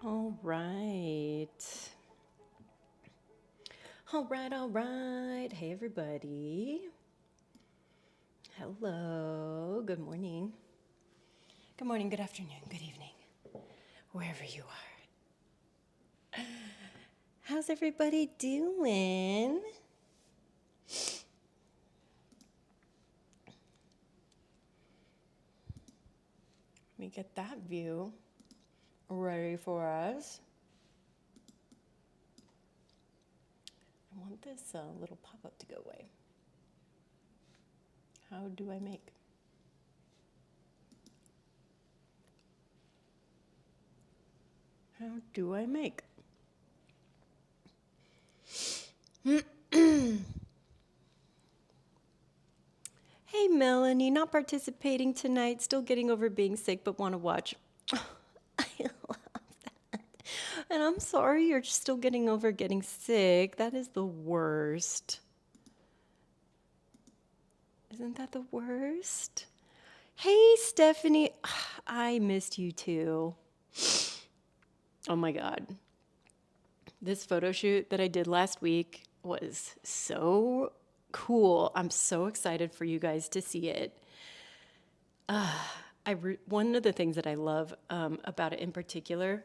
All right. All right, all right. Hey, everybody. Hello. Good morning. Good morning, good afternoon, good evening, wherever you are. How's everybody doing? Let me get that view ready for us. I want this little pop-up to go away. How do I make? How do I make? Hey, Melanie, not participating tonight, still getting over being sick, but want to watch. I love that. And I'm sorry you're still getting over getting sick. That is the worst. Isn't that the worst? Hey, Stephanie. I missed you too. Oh my God. This photo shoot that I did last week was so cool. I'm so excited for you guys to see it. One of the things that I love about it in particular,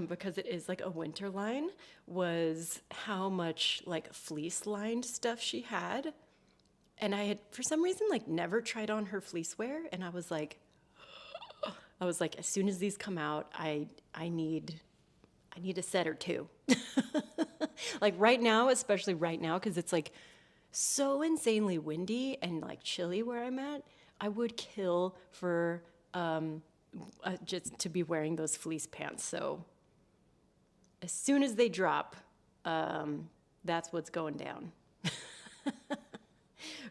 because it is like a winter line, was how much like fleece lined stuff she had. And I had, for some reason, like never tried on her fleece wear. And I was like, as soon as these come out, I need a set or two. Like right now, especially right now, because it's like so insanely windy and like chilly where I'm at, I would kill for just to be wearing those fleece pants. So as soon as they drop, that's what's going down.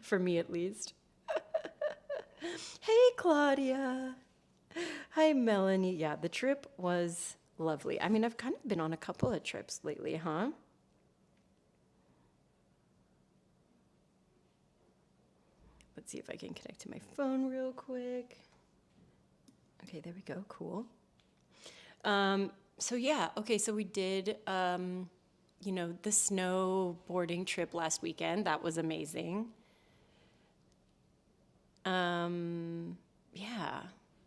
For me at least. Hey, Claudia. Hi, Melanie. Yeah, the trip was lovely. I mean, I've kind of been on a couple of trips lately, huh? Let's see if I can connect to my phone real quick. Okay, there we go. Cool. So yeah, okay, so we did, the snowboarding trip last weekend. That was amazing. Yeah.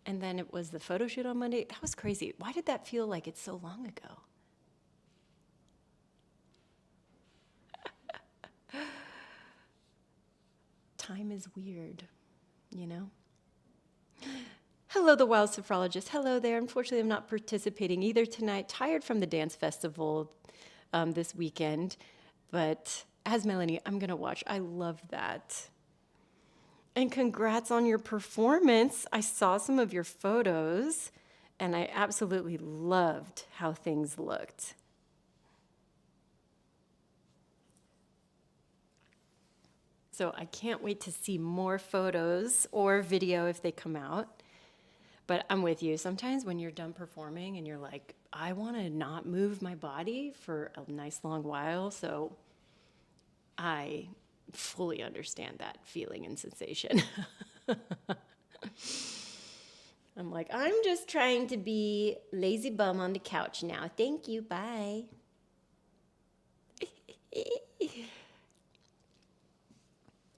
And then it was the photo shoot on Monday. That was crazy. Why did that feel like it's so long ago? Time is weird, you know? Hello, the Wild Sophrologist. Hello there. Unfortunately, I'm not participating either tonight. Tired from the dance festival this weekend. But as Melanie, I'm going to watch. I love that. And congrats on your performance. I saw some of your photos, and I absolutely loved how things looked. So I can't wait to see more photos or video if they come out. But I'm with you. Sometimes when you're done performing and you're like, I want to not move my body for a nice long while. So I fully understand that feeling and sensation. I'm like, I'm just trying to be lazy bum on the couch now. Thank you. Bye.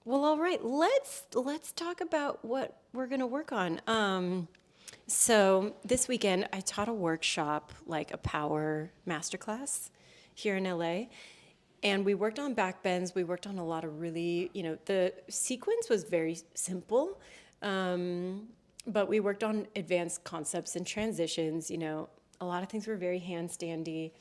Well, all right. Let's talk about what we're going to work on. So this weekend, I taught a workshop, like a power masterclass here in LA. And we worked on backbends. We worked on a lot of really, the sequence was very simple. But we worked on advanced concepts and transitions. A lot of things were very handstandy.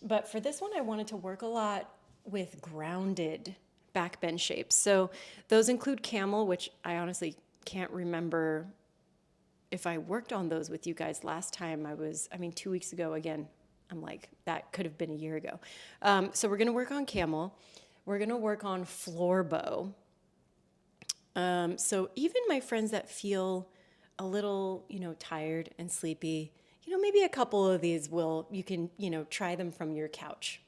But for this one, I wanted to work a lot with grounded backbend shapes. So those include camel, which I honestly can't remember if I worked on those with you guys last time. 2 weeks ago again. I'm like, that could have been a year ago. So we're going to work on camel. We're going to work on floor bow. So even my friends that feel a little, tired and sleepy, maybe a couple of these you can try them from your couch.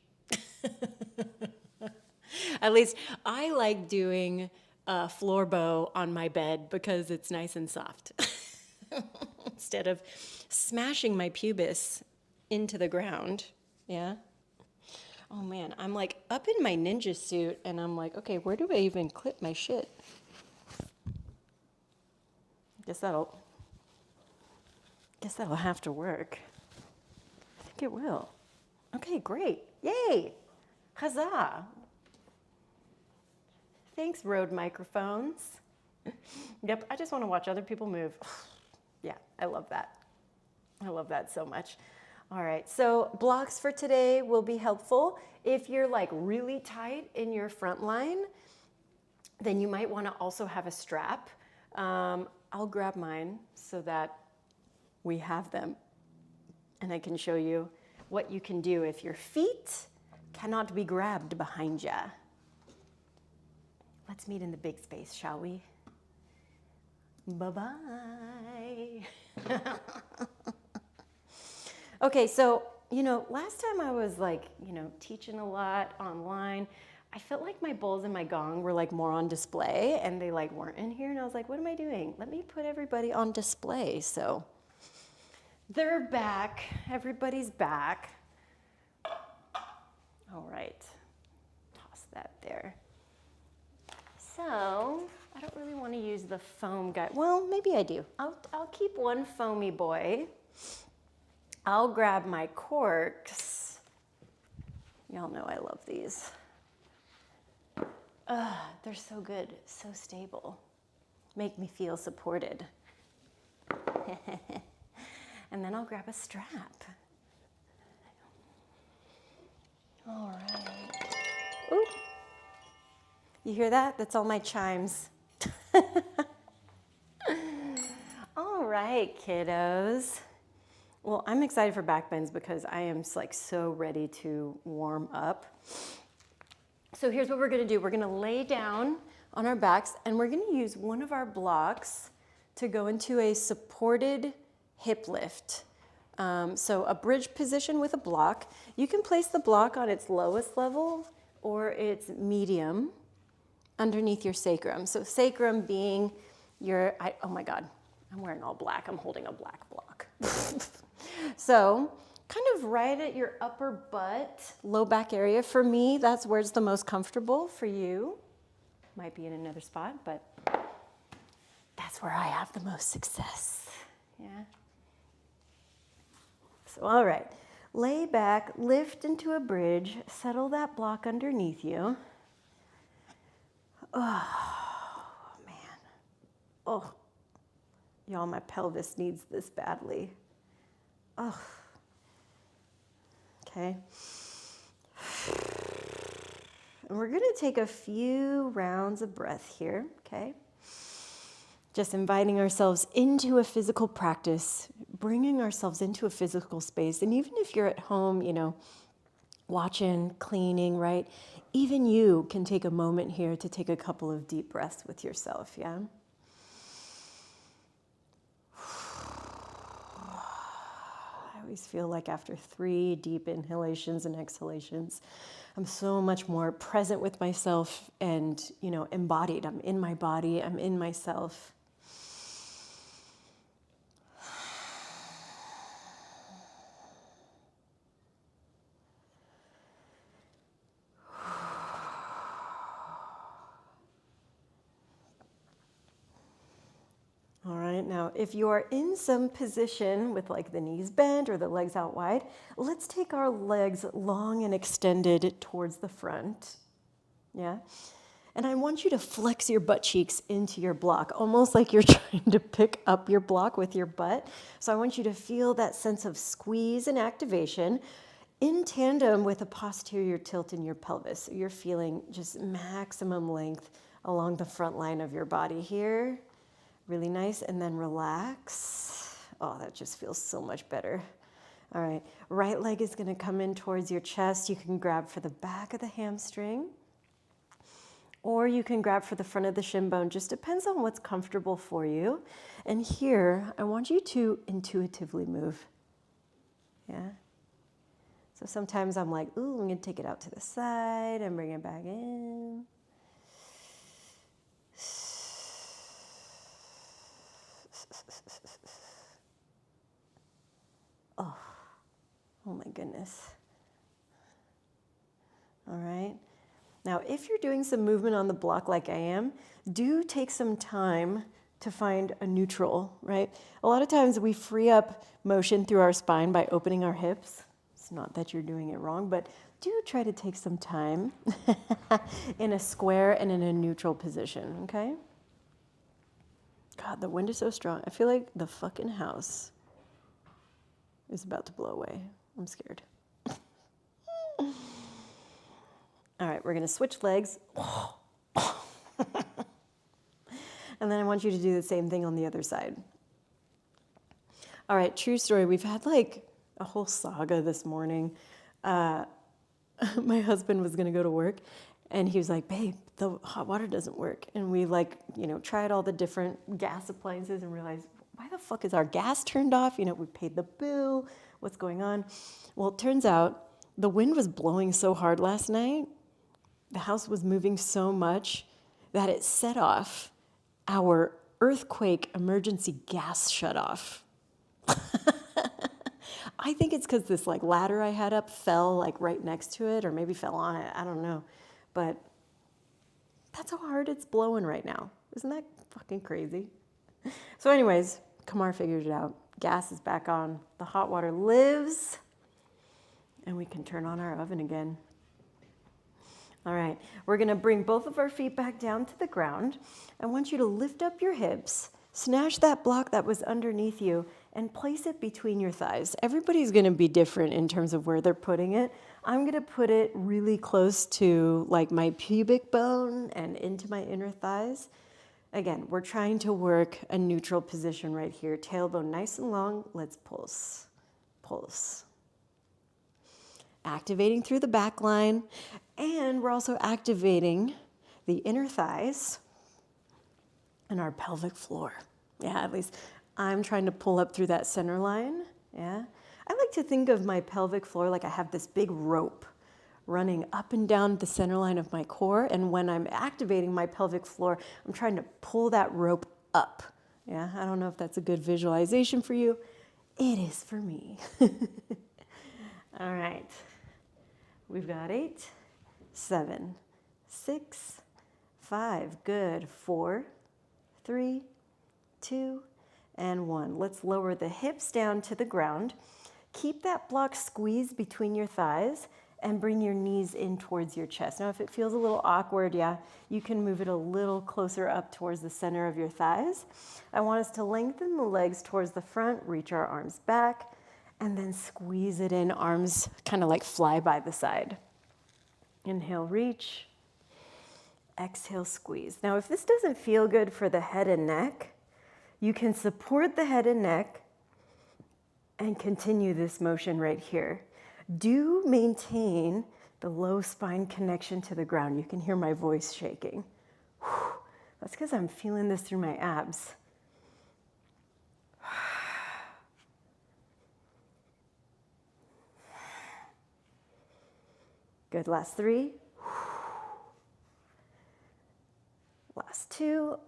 At least I like doing floor bow on my bed because it's nice and soft. Instead of smashing my pubis into the ground. Yeah. Oh man, I'm like up in my ninja suit and I'm like, okay, where do I even clip my shit? Guess that'll have to work. I think it will. Okay, great. Yay! Huzzah! Thanks, Rode microphones. Yep, I just want to watch other people move. Yeah, I love that. I love that so much. All right, so blocks for today will be helpful. If you're like really tight in your front line, then you might want to also have a strap. I'll grab mine so that we have them. And I can show you what you can do if your feet cannot be grabbed behind you. Let's meet in the big space, shall we? Bye-bye. Okay, so, last time I was like, teaching a lot online, I felt like my bowls and my gong were like more on display and they like weren't in here. And I was like, what am I doing? Let me put everybody on display. So they're back. Everybody's back. All right. Toss that there. So I don't really want to use the foam guy. Well, maybe I do. I'll keep one foamy boy. I'll grab my corks. Y'all know I love these. They're so good, so stable. Make me feel supported. And then I'll grab a strap. All right. Ooh. You hear that? That's all my chimes. All right, kiddos. Well, I'm excited for Backbends because I am like so ready to warm up. So here's what we're gonna do. We're gonna lay down on our backs and we're gonna use one of our blocks to go into a supported hip lift. So a bridge position with a block. You can place the block on its lowest level or its medium underneath your sacrum. So sacrum being oh my God, I'm wearing all black. I'm holding a black block. So kind of right at your upper butt, low back area. For me, that's where it's the most comfortable. For you, might be in another spot, but that's where I have the most success. Yeah. So, all right, lay back, lift into a bridge, settle that block underneath you. Oh, man. Oh, y'all, my pelvis needs this badly. Oh. Okay. And we're gonna take a few rounds of breath here, okay? Just inviting ourselves into a physical practice, bringing ourselves into a physical space. And even if you're at home, watching, cleaning, right? Even you can take a moment here to take a couple of deep breaths with yourself, yeah? I always feel like after 3 deep inhalations and exhalations, I'm so much more present with myself and, embodied. I'm in my body, I'm in myself. All right, now if you are in some position with like the knees bent or the legs out wide, let's take our legs long and extended towards the front. Yeah. And I want you to flex your butt cheeks into your block, almost like you're trying to pick up your block with your butt. So I want you to feel that sense of squeeze and activation in tandem with a posterior tilt in your pelvis. So you're feeling just maximum length along the front line of your body here. Really nice, and then relax. Oh, that just feels so much better. All right, right leg is gonna come in towards your chest. You can grab for the back of the hamstring, or you can grab for the front of the shin bone. Just depends on what's comfortable for you. And here, I want you to intuitively move. Yeah? So sometimes I'm like, ooh, I'm gonna take it out to the side and bring it back in. Oh, Oh my goodness. All right. Now, if you're doing some movement on the block like I am, do take some time to find a neutral, right? A lot of times we free up motion through our spine by opening our hips. It's not that you're doing it wrong, but do try to take some time in a square and in a neutral position, okay? God, the wind is so strong. I feel like the fucking house is about to blow away. I'm scared. All right, we're gonna switch legs. And then I want you to do the same thing on the other side. All right, true story. We've had like a whole saga this morning. My husband was gonna go to work and he was like, babe, the hot water doesn't work. And we like, tried all the different gas appliances and realized, why the fuck is our gas turned off? We paid the bill. What's going on? Well, it turns out the wind was blowing so hard last night. The house was moving so much that it set off our earthquake emergency gas shutoff. I think it's because this like ladder I had up fell like right next to it, or maybe fell on it. I don't know. But that's how hard it's blowing right now. Isn't that fucking crazy? So anyways, Kamar figured it out. Gas is back on. The hot water lives. And we can turn on our oven again. All right, we're gonna bring both of our feet back down to the ground. I want you to lift up your hips, snatch that block that was underneath you, and place it between your thighs. Everybody's gonna be different in terms of where they're putting it. I'm gonna put it really close to like my pubic bone and into my inner thighs. Again, we're trying to work a neutral position right here. Tailbone nice and long, let's pulse, pulse. Activating through the back line, and we're also activating the inner thighs and our pelvic floor. Yeah, at least I'm trying to pull up through that center line. Yeah, I like to think of my pelvic floor like I have this big rope running up and down the center line of my core, and when I'm activating my pelvic floor, I'm trying to pull that rope up. Yeah, I don't know if that's a good visualization for you. It is for me. All right. We've got 8, 7, 6, 5. Good. 4, 3, 2, and 1. Let's lower the hips down to the ground. Keep that block squeezed between your thighs and bring your knees in towards your chest. Now, if it feels a little awkward, yeah, you can move it a little closer up towards the center of your thighs. I want us to lengthen the legs towards the front, reach our arms back, and then squeeze it in, arms kind of like fly by the side. Inhale, reach. Exhale, squeeze. Now, if this doesn't feel good for the head and neck, you can support the head and neck and continue this motion right here. Do maintain the low spine connection to the ground. You can hear my voice shaking. Whew. That's because I'm feeling this through my abs. Good, last 3. Last 2.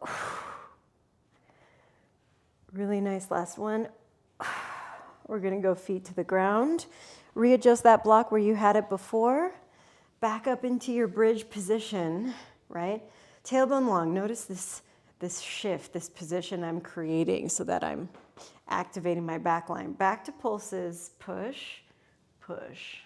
Really nice last 1. We're gonna go feet to the ground. Readjust that block where you had it before. Back up into your bridge position, right? Tailbone long. Notice this shift, this position I'm creating so that I'm activating my back line. Back to pulses, push, push.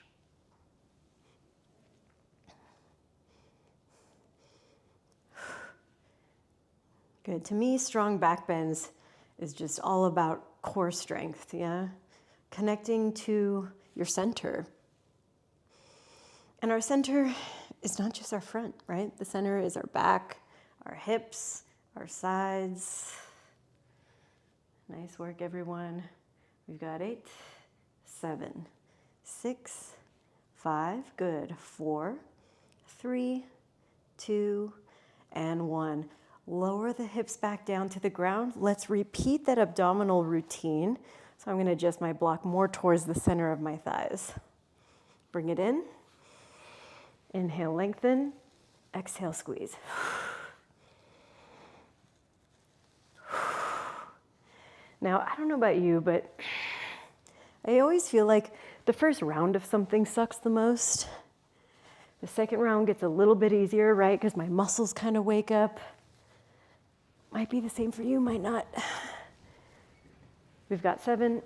Good. To me, strong back bends is just all about core strength, yeah? Connecting to your center. And our center is not just our front, right? The center is our back, our hips, our sides. Nice work, everyone. We've got 8, 7, 6, 5. Good. 4, 3, 2, and 1. Lower the hips back down to the ground. Let's repeat that abdominal routine. So I'm going to adjust my block more towards the center of my thighs. Bring it in. Inhale, lengthen. Exhale, squeeze. Now, I don't know about you, but I always feel like the first round of something sucks the most. The second round gets a little bit easier, right? Because my muscles kind of wake up. Might be the same for you, might not. We've got 7,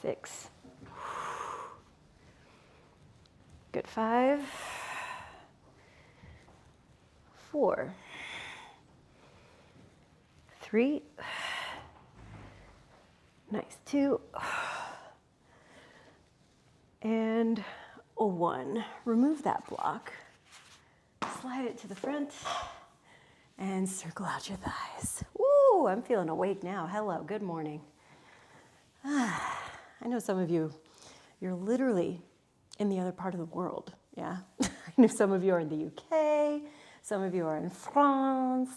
6. Good. 5, 4, 3. Nice. 2. And a 1. Remove that block. Slide it to the front and circle out your thighs. Woo, I'm feeling awake now. Hello, good morning. I know some of you, you're literally in the other part of the world, yeah? I know some of you are in the UK, some of you are in France.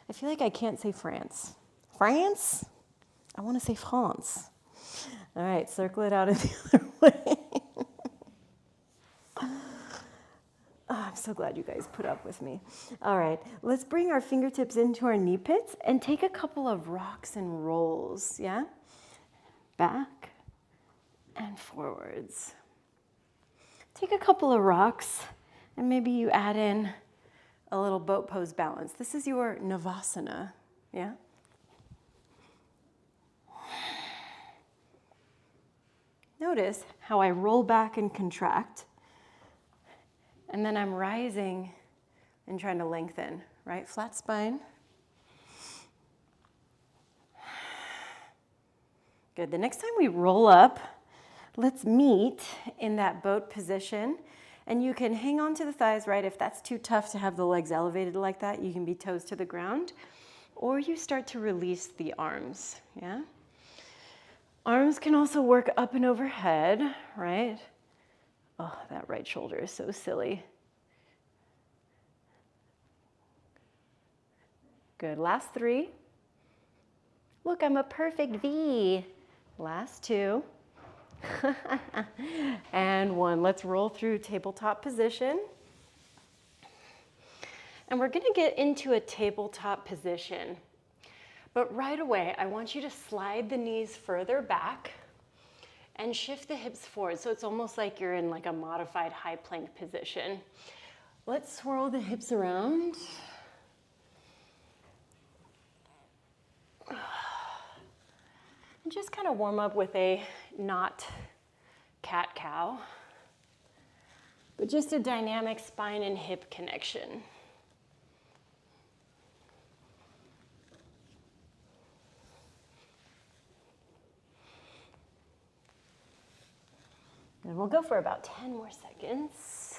I feel like I can't say France. France? I want to say France. All right, circle it out in the other way. Oh, I'm so glad you guys put up with me. All right, let's bring our fingertips into our knee pits and take a couple of rocks and rolls, yeah? Back and forwards. Take a couple of rocks and maybe you add in a little boat pose balance. This is your Navasana, yeah? Notice how I roll back and contract, and then I'm rising and trying to lengthen, right? Flat spine. Good. The next time we roll up, let's meet in that boat position. And you can hang on to the thighs, right? If that's too tough to have the legs elevated like that, you can be toes to the ground. Or you start to release the arms, yeah? Arms can also work up and overhead, right? Oh, that right shoulder is so silly. Good. Last 3. Look, I'm a perfect V. Last 2. And 1. Let's roll through tabletop position. And we're going to get into a tabletop position. But right away, I want you to slide the knees further back and shift the hips forward. So it's almost like you're in like a modified high plank position. Let's swirl the hips around. And just kind of warm up with a not cat-cow, but just a dynamic spine and hip connection. And we'll go for about 10 more seconds.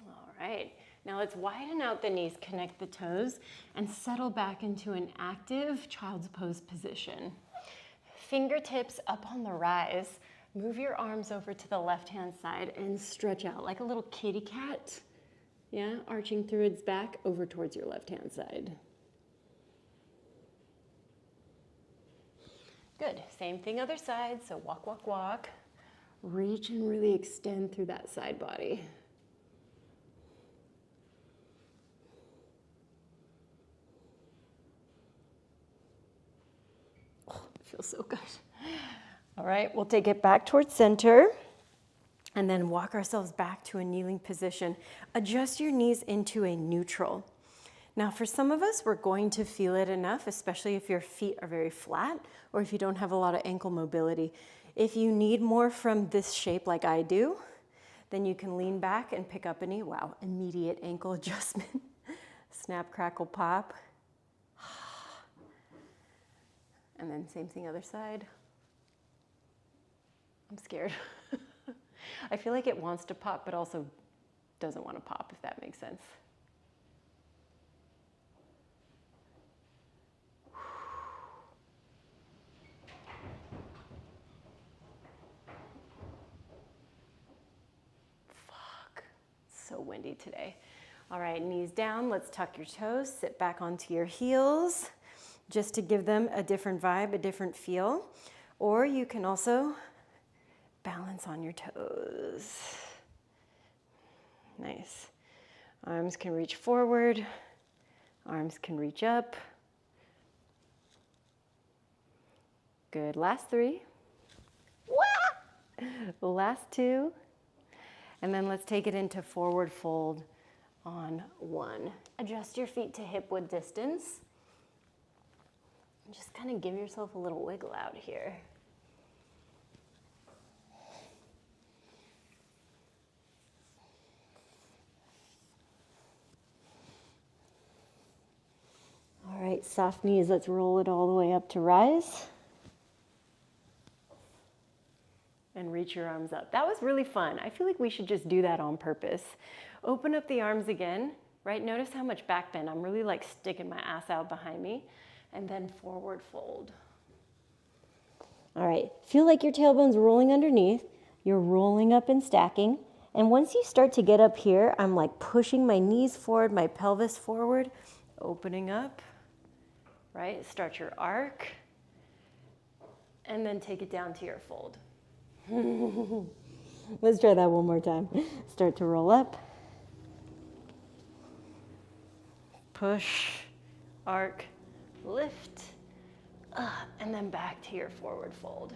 All right, now let's widen out the knees, connect the toes, and settle back into an active child's pose position. Fingertips up on the rise. Move your arms over to the left-hand side and stretch out like a little kitty cat. Yeah, arching through its back over towards your left-hand side. Good, same thing other side, so walk, walk, walk. Reach and really extend through that side body. Oh, it feels so good. All right, we'll take it back towards center. And then walk ourselves back to a kneeling position. Adjust your knees into a neutral. Now for some of us, we're going to feel it enough, especially if your feet are very flat or if you don't have a lot of ankle mobility. If you need more from this shape like I do, then you can lean back and pick up a knee. Wow, immediate ankle adjustment. Snap, crackle, pop. And then same thing other side. I'm scared. I feel like it wants to pop, but also doesn't want to pop, if that makes sense. Fuck, it's so windy today. All right, knees down, let's tuck your toes, sit back onto your heels, just to give them a different vibe, a different feel. Or you can also Balance on your toes. Nice. Arms can reach forward. Arms can reach up. Good. Last 3. Last 2. And then let's take it into forward fold on 1. Adjust your feet to hip width distance. Just kind of give yourself a little wiggle out here. All right, soft knees, let's roll it all the way up to rise. And reach your arms up. That was really fun. I feel like we should just do that on purpose. Open up the arms again, right? Notice how much back bend. I'm really like sticking my ass out behind me. And then forward fold. All right, feel like your tailbone's rolling underneath. You're rolling up and stacking. And once you start to get up here, I'm like pushing my knees forward, my pelvis forward, opening up, right? Start your arc. And then take it down to your fold. Let's try that one more time. Start to roll up. Push, arc, lift, and then back to your forward fold.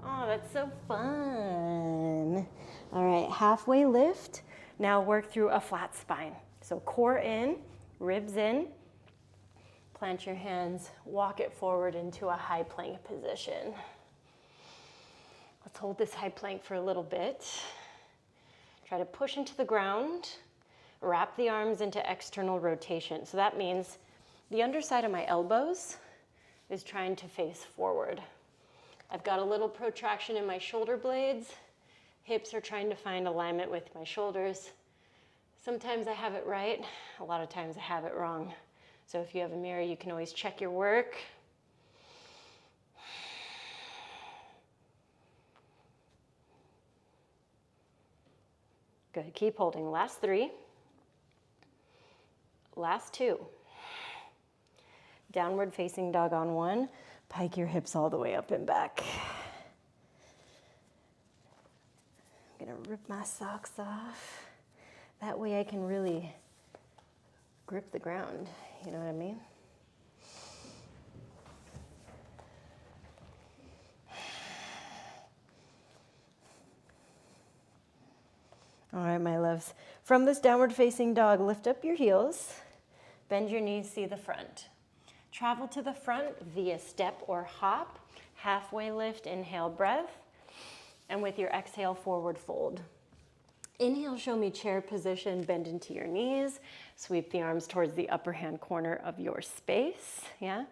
Oh, that's so fun. All right, halfway lift. Now work through a flat spine. So core in, ribs in. Plant your hands, walk it forward into a high plank position. Let's hold this high plank for a little bit. Try to push into the ground. Wrap the arms into external rotation. So that means the underside of my elbows is trying to face forward. I've got a little protraction in my shoulder blades. Hips are trying to find alignment with my shoulders. Sometimes I have it right. A lot of times I have it wrong. So if you have a mirror, you can always check your work. Good, keep holding. Last 3. Last 2. Downward facing dog on 1. Pike your hips all the way up and back. I'm gonna rip my socks off. That way I can really grip the ground, you know what I mean? All right, my loves. From this downward facing dog, lift up your heels, bend your knees, see the front. Travel to the front via step or hop, halfway lift, inhale, breath, and with your exhale, forward fold. Inhale, show me chair position, bend into your knees, sweep the arms towards the upper hand corner of your space, yeah?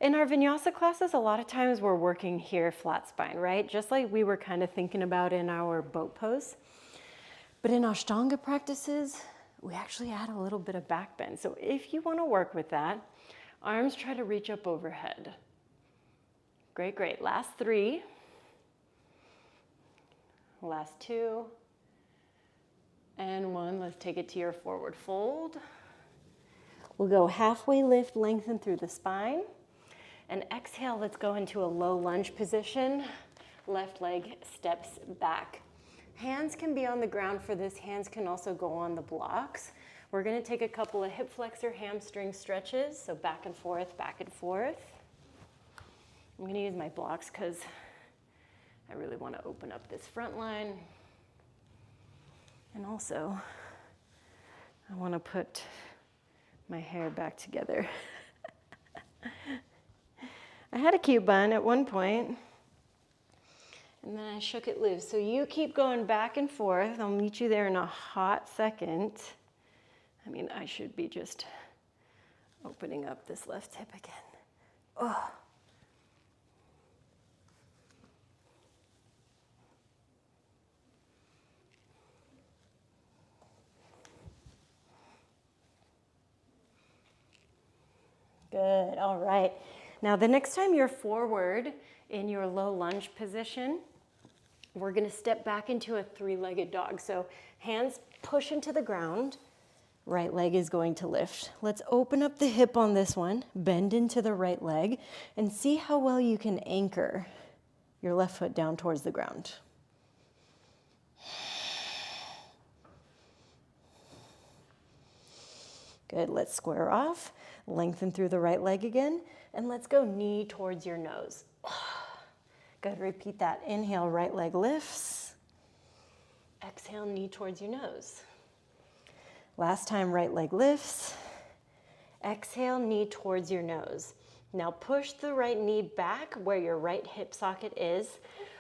In our vinyasa classes, a lot of times we're working here flat spine, right? Just like we were kind of thinking about in our boat pose. But in Ashtanga practices, we actually add a little bit of back bend. So if you want to work with that, arms try to reach up overhead. Great, great. Last 3. Last 2. And 1. Let's take it to your forward fold. We'll go halfway lift, lengthen through the spine. And exhale, let's go into a low lunge position. Left leg steps back. Hands can be on the ground for this. Hands can also go on the blocks. We're going to take a couple of hip flexor hamstring stretches. So back and forth, back and forth. I'm going to use my blocks because I really want to open up this front line. And also, I want to put my hair back together. I had a cute bun at one point. And then I shook it loose. So you keep going back and forth. I'll meet you there in a hot second. I mean, I should be just opening up this left hip again. Oh. Good, all right. Now the next time you're forward in your low lunge position, we're gonna step back into a 3-legged dog. So hands push into the ground, right leg is going to lift. Let's open up the hip on this one, bend into the right leg, and see how well you can anchor your left foot down towards the ground. Good, let's square off. Lengthen through the right leg again. And let's go knee towards your nose. Good, repeat that. Inhale, right leg lifts. Exhale, knee towards your nose. Last time, right leg lifts. Exhale, knee towards your nose. Now push the right knee back where your right hip socket is.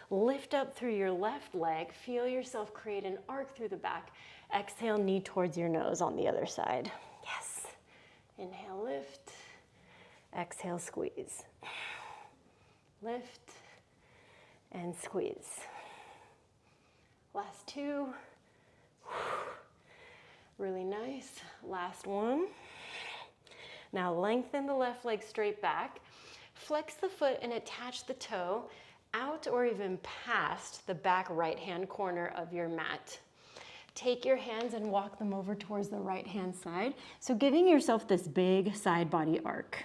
Lift up through your left leg. Feel yourself create an arc through the back. Exhale, knee towards your nose on the other side. Yes. Inhale, lift. Exhale, squeeze. Lift and squeeze. Last two. Really nice. Last one. Now lengthen the left leg straight back. Flex the foot and attach the toe out or even past the back right-hand corner of your mat. Take your hands and walk them over towards the right-hand side. So giving yourself this big side body arc.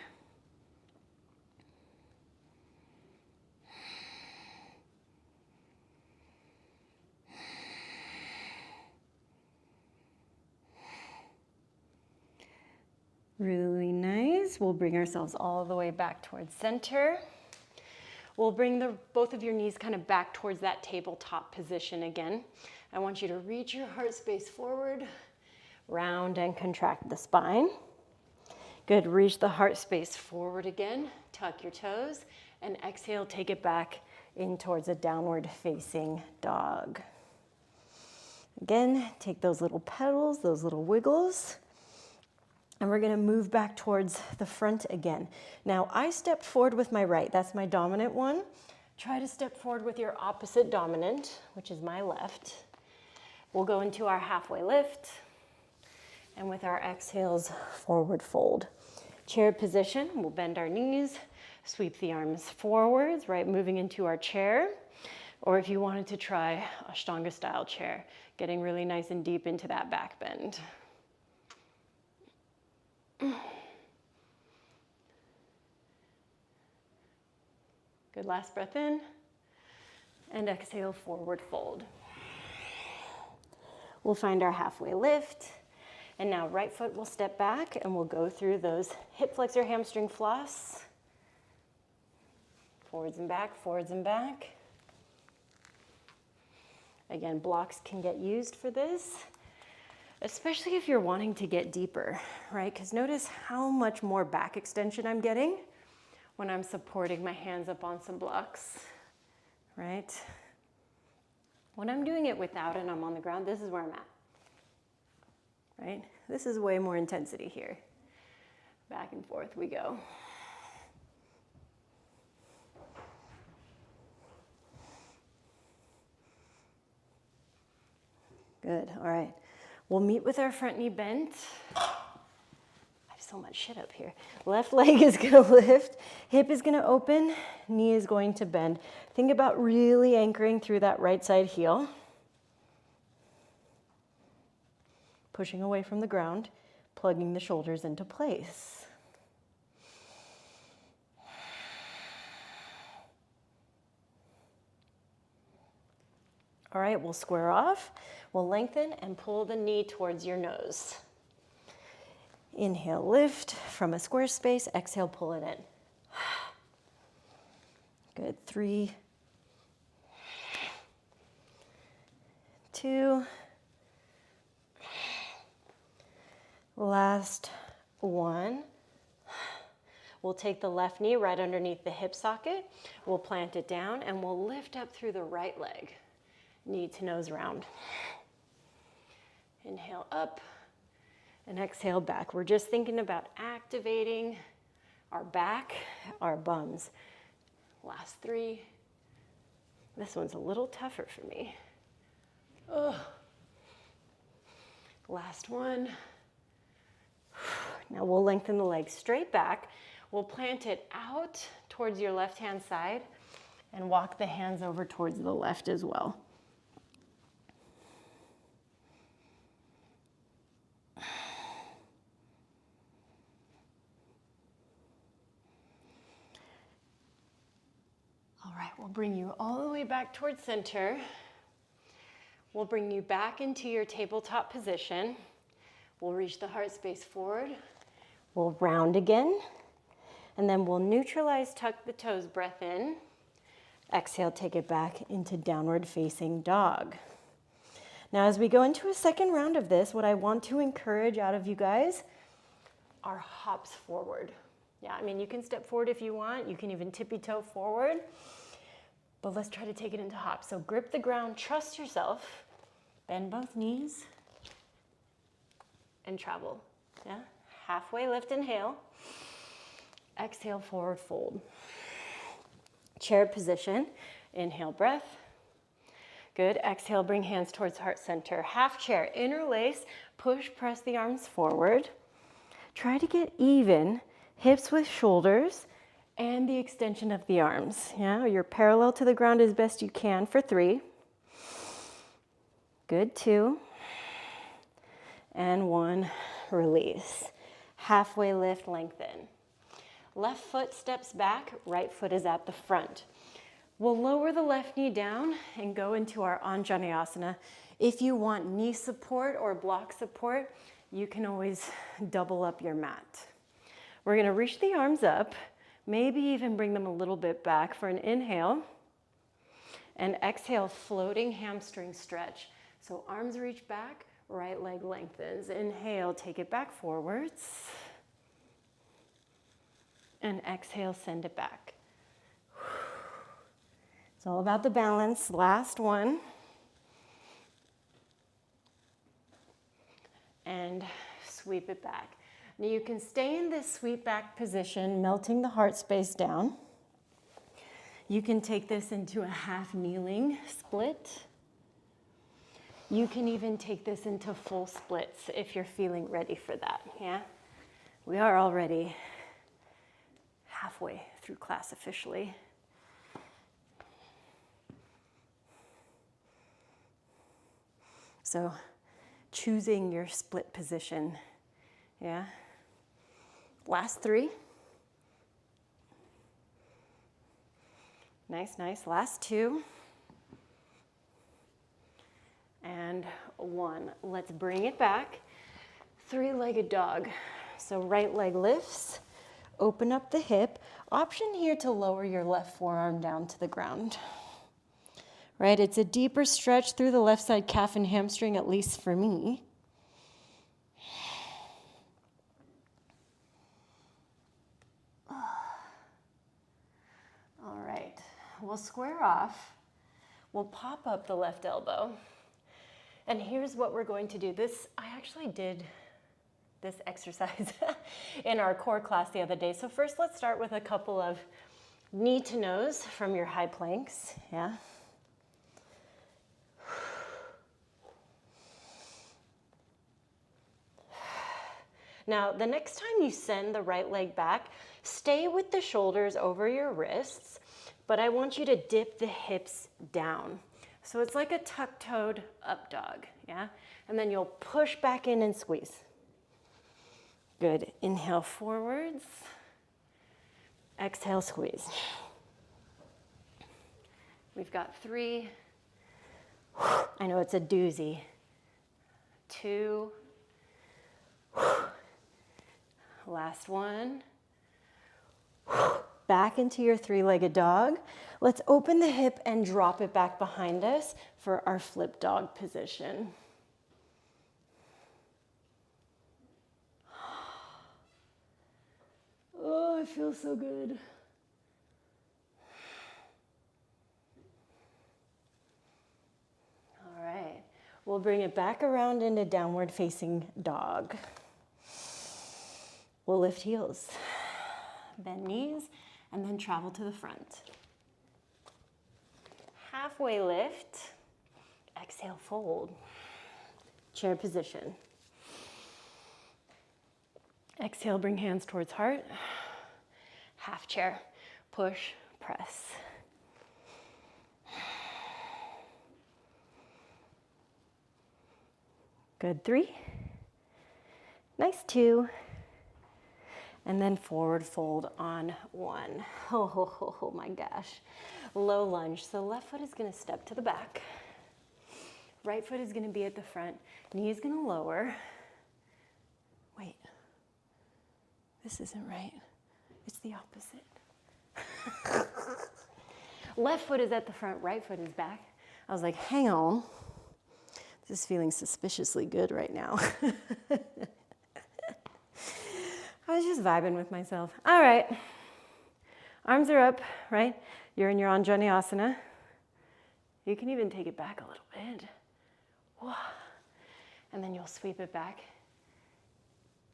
Really nice. We'll bring ourselves all the way back towards center. We'll bring both of your knees kind of back towards that tabletop position again. I want you to reach your heart space forward, round and contract the spine. Good, reach the heart space forward again, tuck your toes, and exhale, take it back in towards a downward facing dog. Again, take those little pedals, those little wiggles, and we're gonna move back towards the front again. Now, I stepped forward with my right, that's my dominant one. Try to step forward with your opposite dominant, which is my left. We'll go into our halfway lift, and with our exhales, forward fold. Chair position, we'll bend our knees, sweep the arms forwards, right, moving into our chair. Or if you wanted to try Ashtanga style chair, getting really nice and deep into that back bend. Good, last breath in, and exhale, forward fold. We'll find our halfway lift, and now right foot will step back, and we'll go through those hip flexor hamstring floss. Forwards and back, forwards and back. Again, blocks can get used for this, especially if you're wanting to get deeper, right? Because notice how much more back extension I'm getting when I'm supporting my hands up on some blocks, right? When I'm doing it without and I'm on the ground, this is where I'm at, right? This is way more intensity here. Back and forth we go. Good, all right. We'll meet with our front knee bent. I have so much shit up here. Left leg is gonna lift, hip is gonna open, knee is going to bend. Think about really anchoring through that right side heel. Pushing away from the ground, plugging the shoulders into place. All right, we'll square off. We'll lengthen and pull the knee towards your nose. Inhale, lift from a square space. Exhale, pull it in. Good, 3, 2, last one. We'll take the left knee right underneath the hip socket. We'll plant it down and we'll lift up through the right leg. Knee to nose round. Inhale up and exhale back. We're just thinking about activating our back, our bums. Last 3. This one's a little tougher for me. Ugh. Last one. Now we'll lengthen the leg straight back. We'll plant it out towards your left-hand side and walk the hands over towards the left as well. All right, we'll bring you all the way back towards center. We'll bring you back into your tabletop position. We'll reach the heart space forward. We'll round again. And then we'll neutralize, tuck the toes, breath in. Exhale, take it back into downward facing dog. Now, as we go into a second round of this, what I want to encourage out of you guys are hops forward. Yeah, I mean, you can step forward if you want. You can even tippy toe forward. But let's try to take it into hops. So grip the ground, trust yourself, bend both knees, and travel. Yeah, halfway lift, inhale. Exhale, forward fold. Chair position, inhale, breath. Good, exhale, bring hands towards heart center. Half chair, interlace, push, press the arms forward. Try to get even, hips with shoulders, and the extension of the arms. Yeah, you're parallel to the ground as best you can for 3. Good, 2. And 1, release. Halfway lift, lengthen. Left foot steps back, right foot is at the front. We'll lower the left knee down and go into our Anjaneyasana. If you want knee support or block support, you can always double up your mat. We're gonna reach the arms up, maybe even bring them a little bit back for an inhale, and exhale, floating hamstring stretch. So arms reach back, right leg lengthens. Inhale, take it back forwards. And exhale, send it back. It's all about the balance. Last one. And sweep it back. Now you can stay in this sweep back position, melting the heart space down. You can take this into a half kneeling split. You can even take this into full splits if you're feeling ready for that, yeah? We are already halfway through class officially. So choosing your split position, yeah? Last 3. Nice, nice. Last 2. And 1. Let's bring it back. 3-legged dog. So right leg lifts, open up the hip. Option here to lower your left forearm down to the ground. Right, it's a deeper stretch through the left side calf and hamstring, at least for me. All right, we'll square off. We'll pop up the left elbow. And here's what we're going to do. I actually did this exercise in our core class the other day. So first, let's start with a couple of knee to nose from your high planks, yeah? Now, the next time you send the right leg back, stay with the shoulders over your wrists, but I want you to dip the hips down. So it's like a tuck-toed up dog, yeah? And then you'll push back in and squeeze. Good. Inhale forwards. Exhale, squeeze. We've got 3. I know it's a doozy. 2. Last 1. Back into your 3-legged dog. Let's open the hip and drop it back behind us for our flip dog position. Oh, it feels so good. All right, we'll bring it back around into downward facing dog. We'll lift heels, bend knees, and then travel to the front. Halfway lift, exhale, fold. Chair position. Exhale, bring hands towards heart. Half chair, push, press. Good, 3. Nice, 2. And then forward fold on 1. Oh my gosh. Low lunge. So left foot is gonna step to the back. Right foot is gonna be at the front. Knee is gonna lower. this isn't right. It's the opposite. Left foot is at the front, right foot is back. I was like, hang on. This is feeling suspiciously good right now. I was just vibing with myself. All right. Arms are up, right? You're in your Anjaneyasana. You can even take it back a little bit. Whoa. And then you'll sweep it back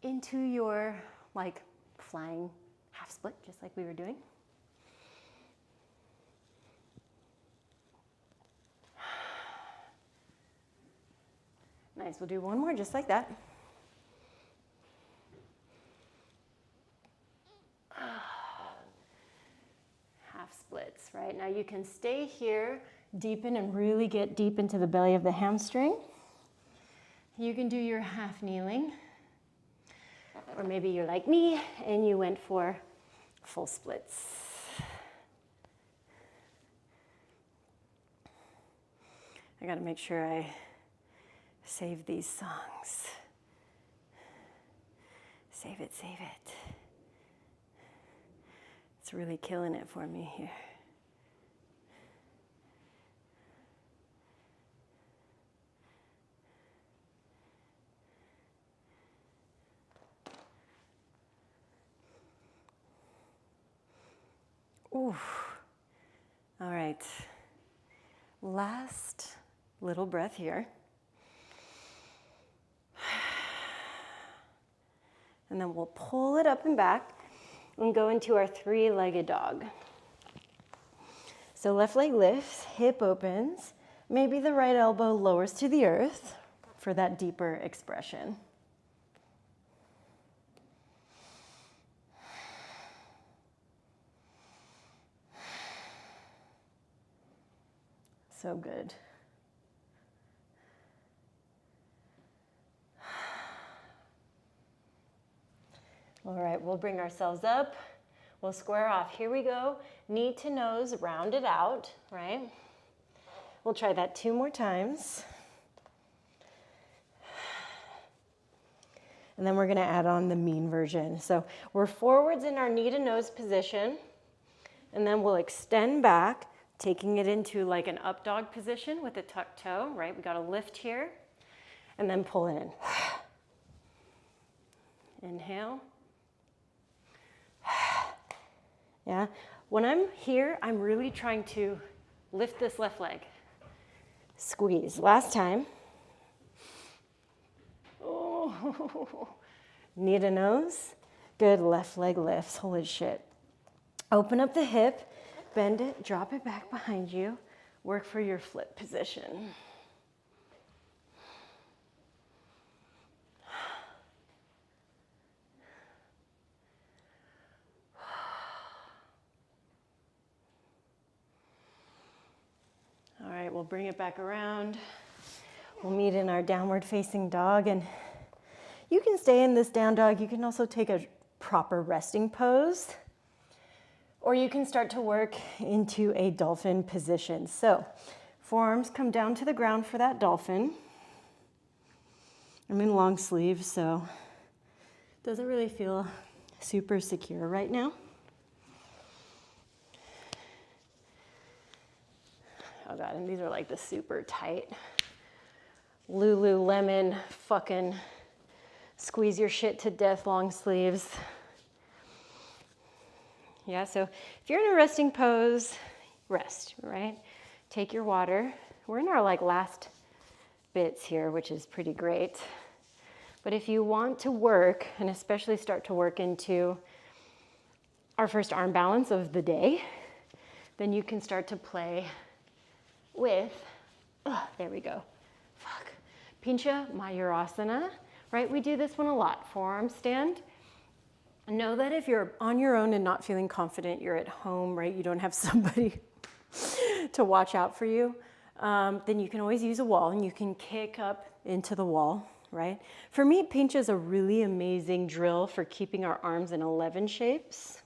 into your like flying half split, just like we were doing. Nice, we'll do one more just like that. Half splits, right? Now you can stay here, deepen and really get deep into the belly of the hamstring. You can do your half kneeling. Or maybe you're like me and you went for full splits. I gotta make sure I save these songs. Save it, save it. It's really killing it for me here. Ooh. All right. Last little breath here. And then we'll pull it up and back and go into our three-legged dog. So left leg lifts, hip opens. Maybe the right elbow lowers to the earth for that deeper expression. So good. All right, we'll bring ourselves up. We'll square off. Here we go. Knee to nose, round it out, right? We'll try that 2 more times. And then we're gonna add on the mean version. So we're forwards in our knee to nose position, and then we'll extend back, taking it into like an up dog position with a tucked toe, right? We gotta lift here, and then pull in. Inhale. Yeah, when I'm here, I'm really trying to lift this left leg. Squeeze. Last time. Oh, knee to nose. Good, left leg lifts. Holy shit. Open up the hip, bend it, drop it back behind you. Work for your flip position. All right, we'll bring it back around. We'll meet in our downward facing dog, and you can stay in this down dog. You can also take a proper resting pose, or you can start to work into a dolphin position. So forearms come down to the ground for that dolphin. I'm in long sleeves, so it doesn't really feel super secure right now. Oh God, and these are like the super tight Lululemon fucking squeeze your shit to death long sleeves. Yeah, so if you're in a resting pose, rest, right? Take your water. We're in our like last bits here, which is pretty great. But if you want to work, and especially start to work into our first arm balance of the day, then you can start to play with, there we go, Pincha Mayurasana, right? We do this one a lot, forearm stand. Know that if you're on your own and not feeling confident, you're at home, right? You don't have somebody to watch out for you, then you can always use a wall and you can kick up into the wall, right? For me, Pincha is a really amazing drill for keeping our arms in 11 shapes.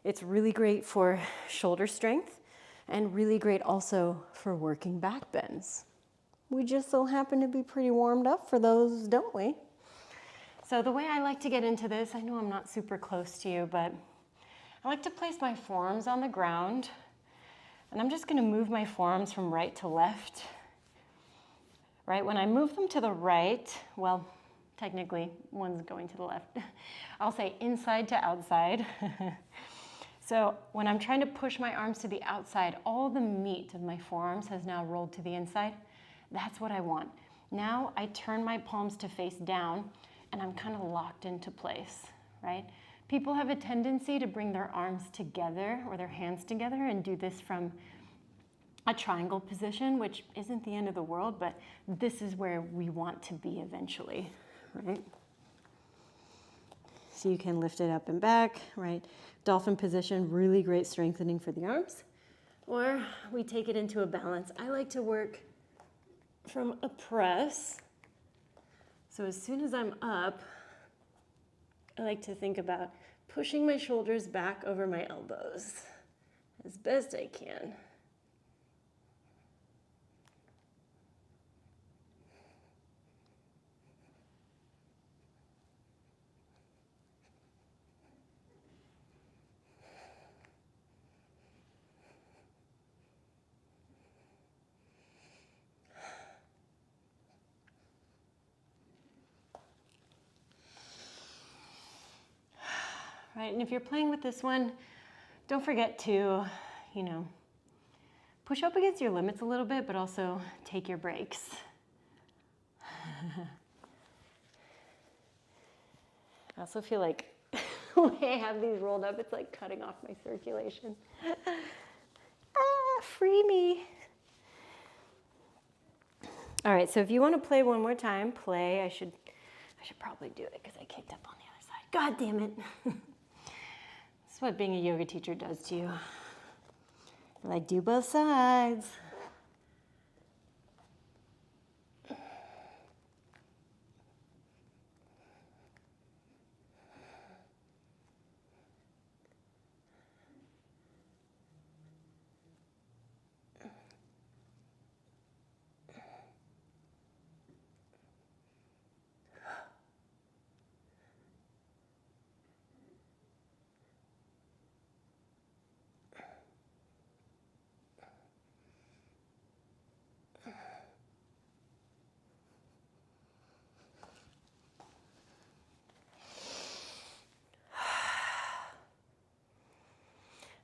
It's really great for shoulder strength and really great also for working back bends. We just so happen to be pretty warmed up for those, don't we? So the way I like to get into this, I know I'm not super close to you, but I like to place my forearms on the ground, and I'm just gonna move my forearms from right to left. Right, when I move them to the right, well, technically one's going to the left. I'll say inside to outside. So when I'm trying to push my arms to the outside, all the meat of my forearms has now rolled to the inside. That's what I want. Now I turn my palms to face down, and I'm kind of locked into place, right? People have a tendency to bring their arms together or their hands together and do this from a triangle position, which isn't the end of the world, but this is where we want to be eventually, right? So you can lift it up and back, right? Dolphin position, really great strengthening for the arms. Or we take it into a balance. I like to work from a press. So as soon as I'm up, I like to think about pushing my shoulders back over my elbows as best I can. Right, and if you're playing with this one, don't forget to, push up against your limits a little bit, but also take your breaks. I also feel like when I have these rolled up, it's like cutting off my circulation. Free me. All right, so if you want to play one more time, play. I should probably do it because I kicked up on the other side. God damn it. That's what being a yoga teacher does to you. Like, do both sides.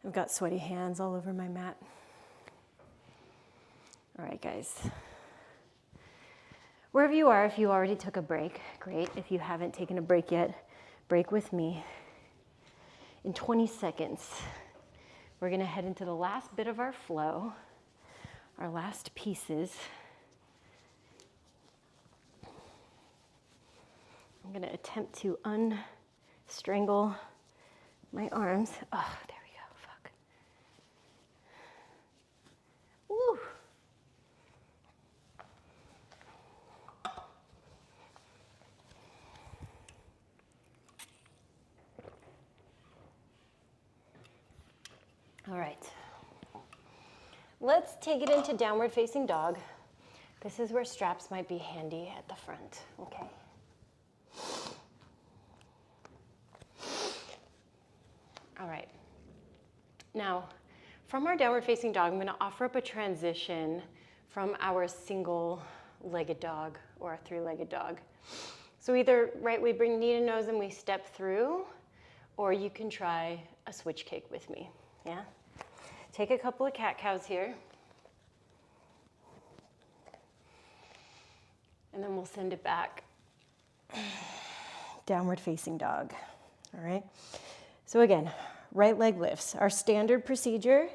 I've got sweaty hands all over my mat. All right, guys. Wherever you are, if you already took a break, great. If you haven't taken a break yet, break with me. In 20 seconds, we're gonna head into the last bit of our flow, our last pieces. I'm gonna attempt to unstrangle my arms. Oh, there we go, fuck. Woo. All right. Let's take it into downward facing dog. This is where straps might be handy at the front, okay? All right. Now, from our downward facing dog, I'm gonna offer up a transition from our single-legged dog or a three-legged dog. So either, right, we bring knee to nose and we step through, or you can try a switch kick with me, yeah? Take a couple of cat-cows here. And then we'll send it back. Downward facing dog, all right? So again, right leg lifts. Our standard procedure,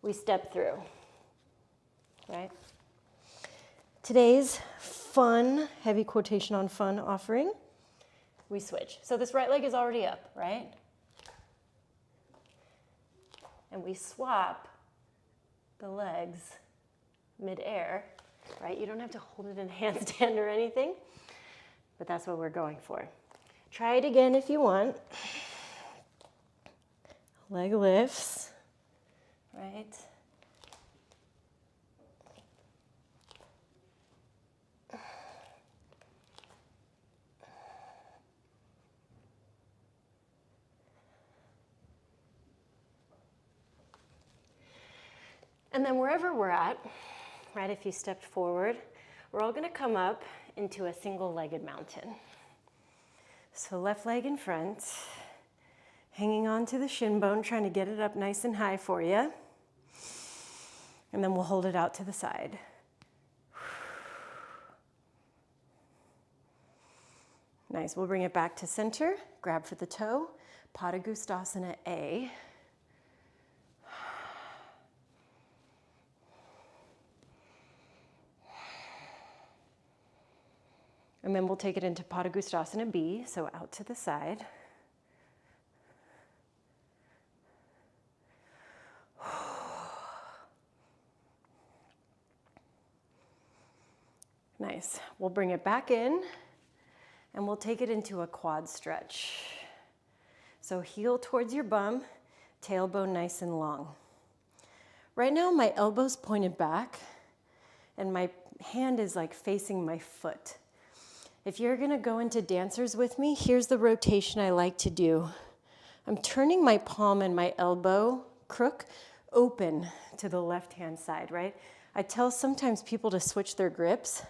we step through, right? Today's fun, heavy quotation on fun offering, we switch. So this right leg is already up, right? And we swap the legs mid-air, right? You don't have to hold it in handstand or anything, but that's what we're going for. Try it again if you want. Leg lifts, right? And then wherever we're at, right, if you stepped forward, we're all gonna come up into a single-legged mountain. So left leg in front, hanging on to the shin bone, trying to get it up nice and high for you. And then we'll hold it out to the side. Nice, we'll bring it back to center, grab for the toe, Padangusthasana A. And then we'll take it into Padangusthasana B, so out to the side. Nice. We'll bring it back in and we'll take it into a quad stretch. So heel towards your bum, tailbone nice and long. Right now my elbow's pointed back and my hand is like facing my foot. If you're gonna go into dancers with me, here's the rotation I like to do. I'm turning my palm and my elbow crook open to the left-hand side, right? I tell sometimes people to switch their grips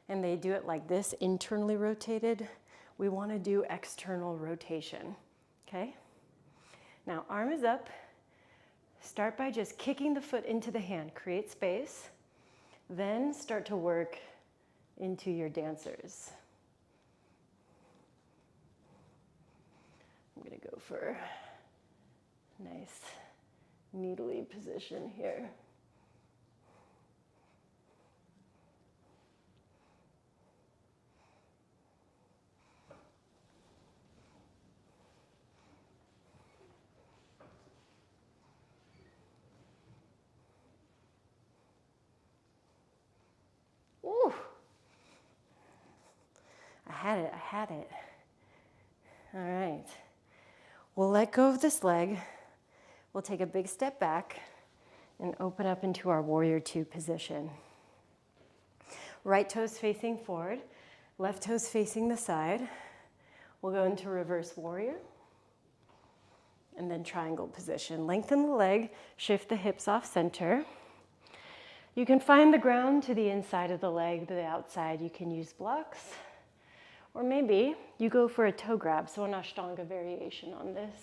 and they do it like this, internally rotated. We wanna do external rotation, okay? Now, arm is up. Start by just kicking the foot into the hand, create space. Then start to work into your dancers. I'm gonna go for a nice needly position here. Ooh. I had it. All right. We'll let go of this leg. We'll take a big step back and open up into our warrior two position. Right toes facing forward, left toes facing the side. We'll go into reverse warrior and then triangle position. Lengthen the leg, shift the hips off center. You can find the ground to the inside of the leg, the outside you can use blocks. Or maybe you go for a toe grab, so an Ashtanga variation on this.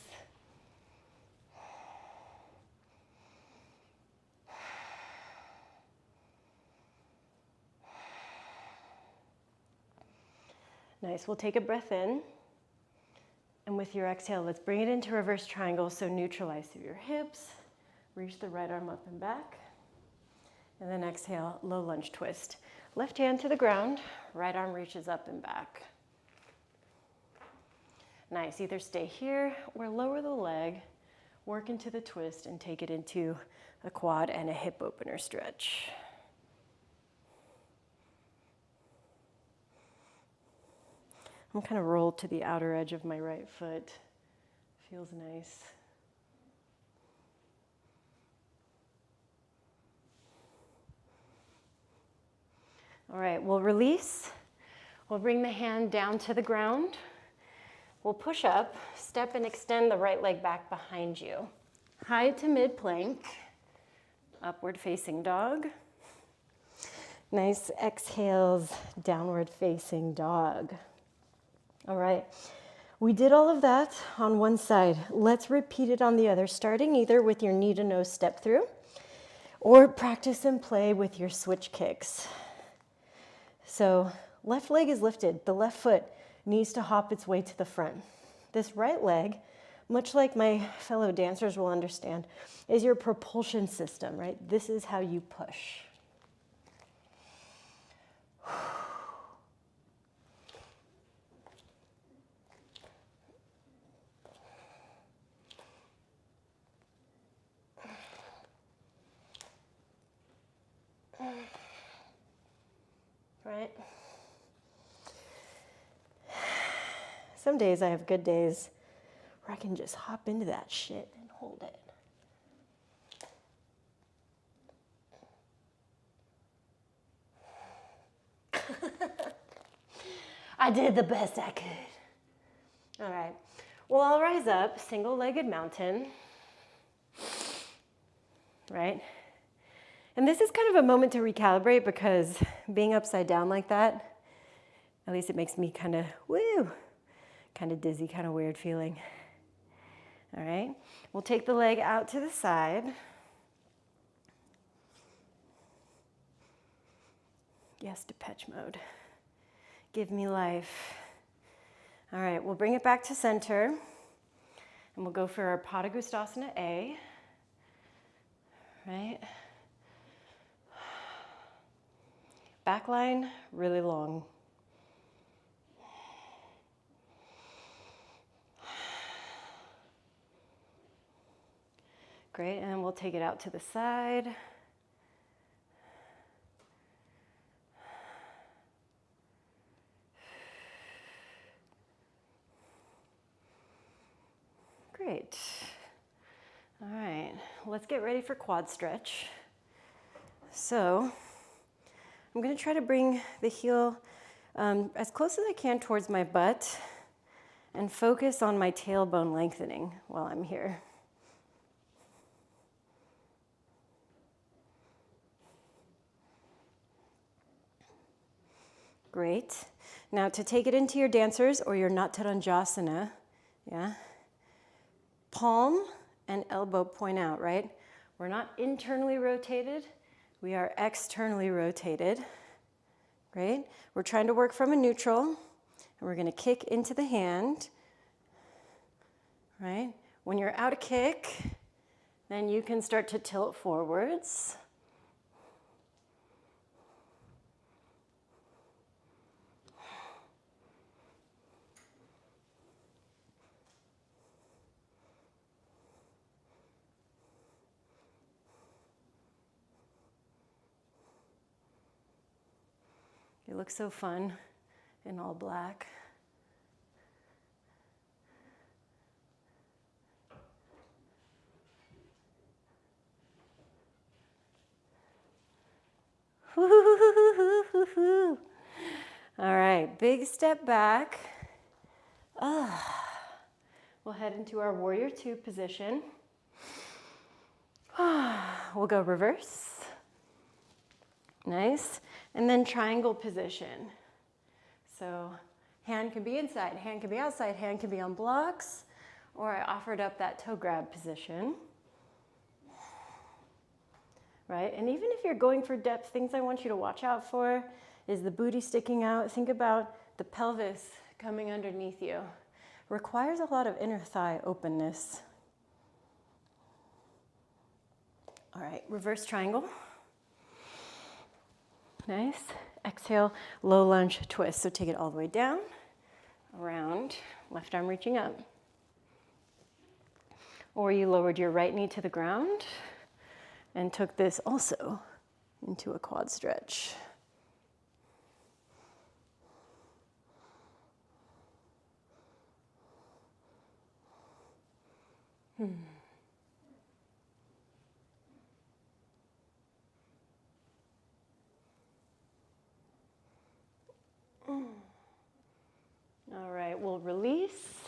Nice, we'll take a breath in. And with your exhale, let's bring it into reverse triangle. So neutralize through your hips, reach the right arm up and back. And then exhale, low lunge twist. Left hand to the ground, right arm reaches up and back. Nice, either stay here or lower the leg, work into the twist and take it into a quad and a hip opener stretch. I'm kind of rolled to the outer edge of my right foot. Feels nice. All right, we'll release. We'll bring the hand down to the ground. We'll push up, step and extend the right leg back behind you. High to mid plank, upward facing dog. Nice exhales, downward facing dog. All right, we did all of that on one side. Let's repeat it on the other, starting either with your knee to nose step through or practice and play with your switch kicks. So left leg is lifted, the left foot needs to hop its way to the front. This right leg, much like my fellow dancers will understand, is your propulsion system, right? This is how you push. Right? Some days I have good days where I can just hop into that shit and hold it. I did the best I could. All right. Well, I'll rise up, single-legged mountain, right? And this is kind of a moment to recalibrate because being upside down like that, at least it makes me kind of, kind of dizzy, kind of weird feeling. All right, we'll take the leg out to the side. Yes, Depeche Mode. Give me life. All right, we'll bring it back to center and we'll go for our Padangusthasana A. Right? Back line, really long. Great, and then we'll take it out to the side. Great. All right, let's get ready for quad stretch. So I'm going to try to bring the heel as close as I can towards my butt and focus on my tailbone lengthening while I'm here. Great. Now to take it into your dancers or your Natarajasana, yeah, palm and elbow point out, right? We're not internally rotated, we are externally rotated. Great. We're trying to work from a neutral, and we're going to kick into the hand, right? When you're out of kick, then you can start to tilt forwards. You look so fun in all black. All right, big step back. We'll head into our warrior two position. We'll go reverse. Nice. And then triangle position. So hand can be inside, hand can be outside, hand can be on blocks, or I offered up that toe grab position. Right? And even if you're going for depth, things I want you to watch out for is the booty sticking out. Think about the pelvis coming underneath you. Requires a lot of inner thigh openness. All right, reverse triangle. Nice. Exhale, low lunge twist. So take it all the way down, around, left arm reaching up. Or you lowered your right knee to the ground and took this also into a quad stretch. All right, we'll release,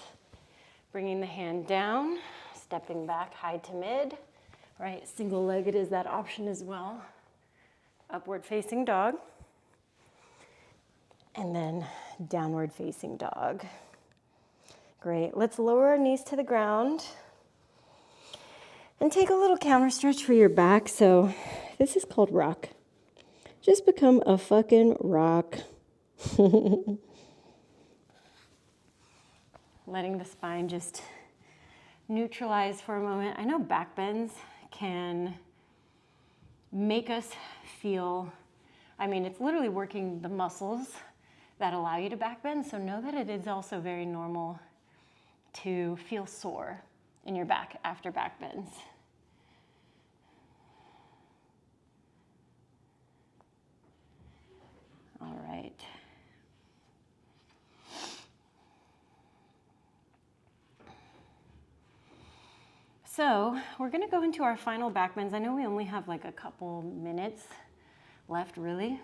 bringing the hand down, stepping back high to mid. Right, single-legged is that option as well. Upward facing dog. And then downward facing dog. Great, let's lower our knees to the ground. And take a little counter stretch for your back. So this is called rock. Just become a fucking rock. Letting the spine just neutralize for a moment. I know backbends can make us feel, I mean, it's literally working the muscles that allow you to backbend. So know that it is also very normal to feel sore in your back after backbends. All right. So we're going to go into our final backbends. I know we only have like a couple minutes left, really,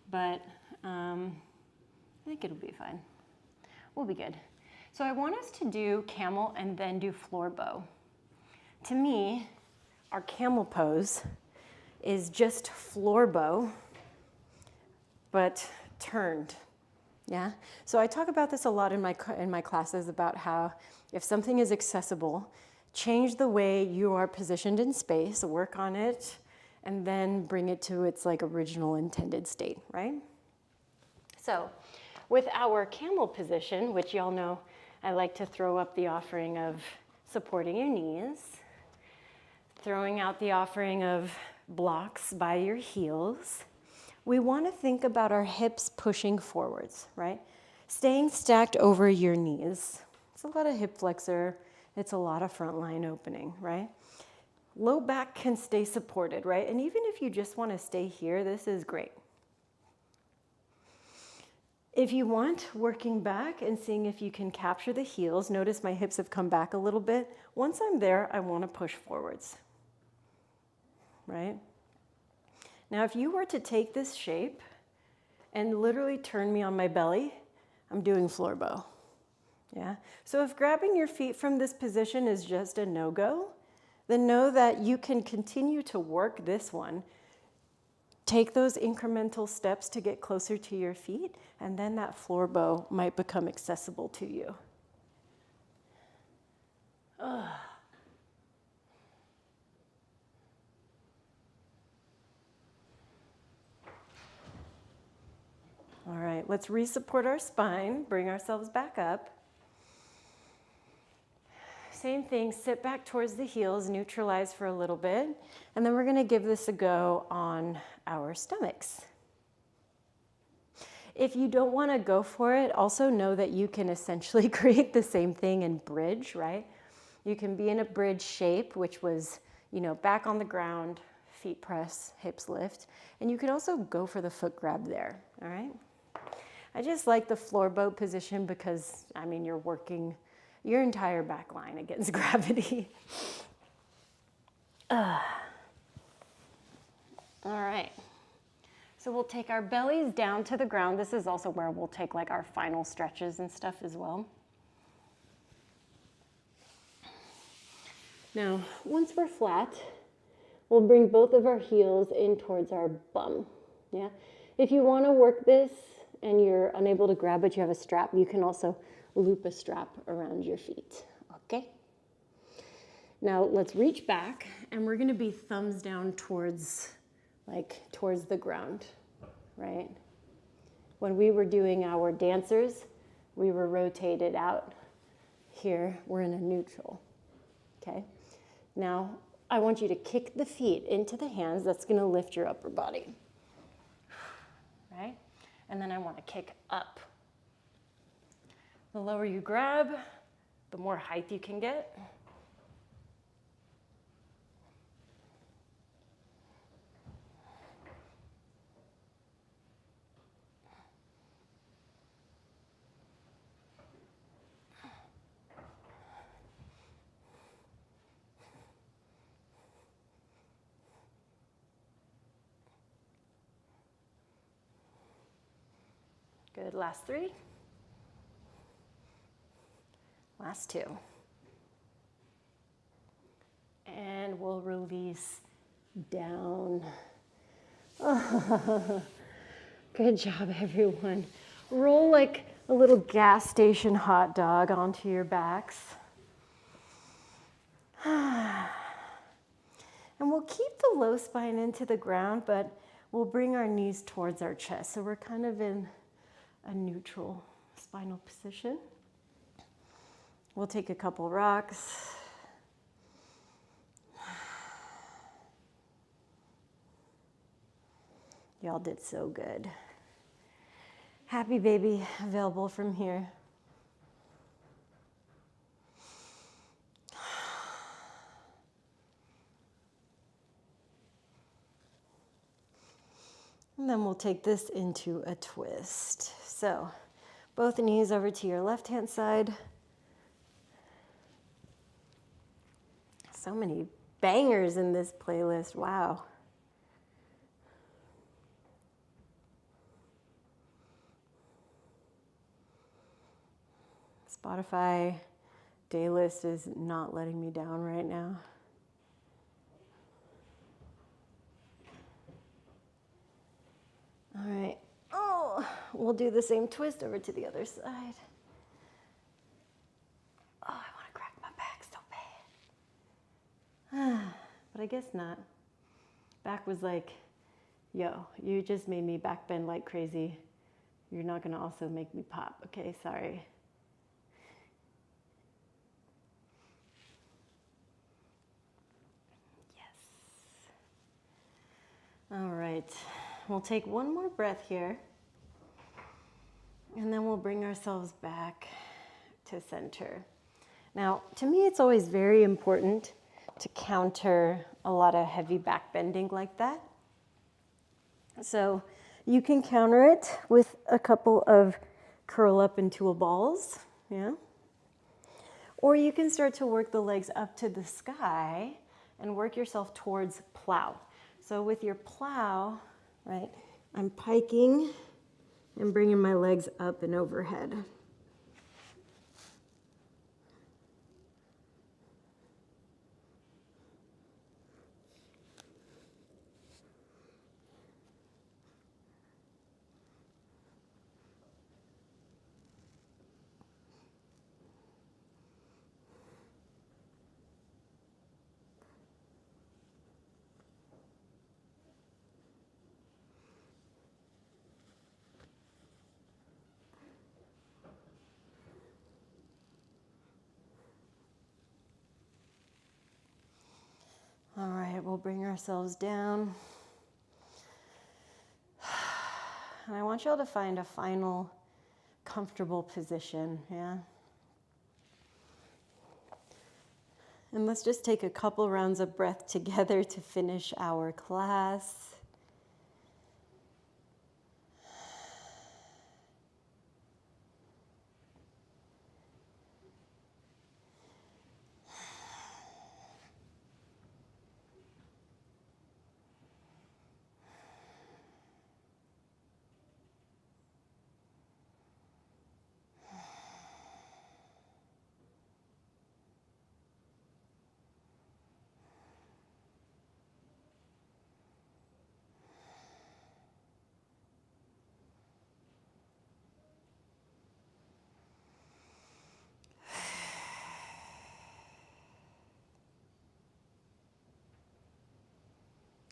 but I think it'll be fine. We'll be good. So I want us to do camel and then do floor bow. To me, our camel pose is just floor bow, but turned. Yeah. So I talk about this a lot in my classes about how if something is accessible, change the way you are positioned in space, work on it, and then bring it to its like original intended state, right? So with our camel position, which y'all know I like to throw up the offering of supporting your knees, throwing out the offering of blocks by your heels, we want to think about our hips pushing forwards, right? Staying stacked over your knees. It's a lot of hip flexor. It's a lot of front line opening, right? Low back can stay supported, right? And even if you just want to stay here, this is great. If you want, working back and seeing if you can capture the heels, notice my hips have come back a little bit. Once I'm there, I want to push forwards, right? Now, if you were to take this shape and literally turn me on my belly, I'm doing floor bow, yeah? So if grabbing your feet from this position is just a no-go, then know that you can continue to work this one. Take those incremental steps to get closer to your feet, and then that floor bow might become accessible to you. Ugh. All right, let's re-support our spine, bring ourselves back up. Same thing, sit back towards the heels, neutralize for a little bit, and then we're gonna give this a go on our stomachs. If you don't wanna go for it, also know that you can essentially create the same thing in bridge, right? You can be in a bridge shape, which was, back on the ground, feet press, hips lift, and you can also go for the foot grab there, all right? I just like the floor boat position because, you're working your entire back line against gravity. All right. So we'll take our bellies down to the ground. This is also where we'll take like our final stretches and stuff as well. Now, once we're flat, we'll bring both of our heels in towards our bum. Yeah. If you want to work this and you're unable to grab it, you have a strap, you can also loop a strap around your feet, okay? Now let's reach back and we're gonna be thumbs down towards the ground, right? When we were doing our dancers, we were rotated out. Here, we're in a neutral, okay? Now, I want you to kick the feet into the hands. That's gonna lift your upper body, right? And then I want to kick up. The lower you grab, the more height you can get. Good, last 3. Last 2. And we'll release down. Oh, good job, everyone. Roll like a little gas station hot dog onto your backs. And we'll keep the low spine into the ground, but we'll bring our knees towards our chest. So we're kind of in a neutral spinal position. We'll take a couple rocks. Y'all did so good. Happy baby, available from here. And then we'll take this into a twist. So both knees over to your left-hand side. So many bangers in this playlist, wow. Spotify daylist is not letting me down right now. we'll do the same twist over to the other side. Oh, I want to crack my back so bad. But I guess not. Back was like, yo, you just made me back bend like crazy. You're not going to also make me pop. Okay, sorry. All right, we'll take one more breath here, and then we'll bring ourselves back to center. Now, to me, it's always very important to counter a lot of heavy back bending like that. So you can counter it with a couple of curl up into a balls, yeah? Or you can start to work the legs up to the sky and work yourself towards plow. So with your plow, right, I'm piking and bringing my legs up and overhead. All right, we'll bring ourselves down. And I want y'all to find a final comfortable position, yeah? And let's just take a couple rounds of breath together to finish our class.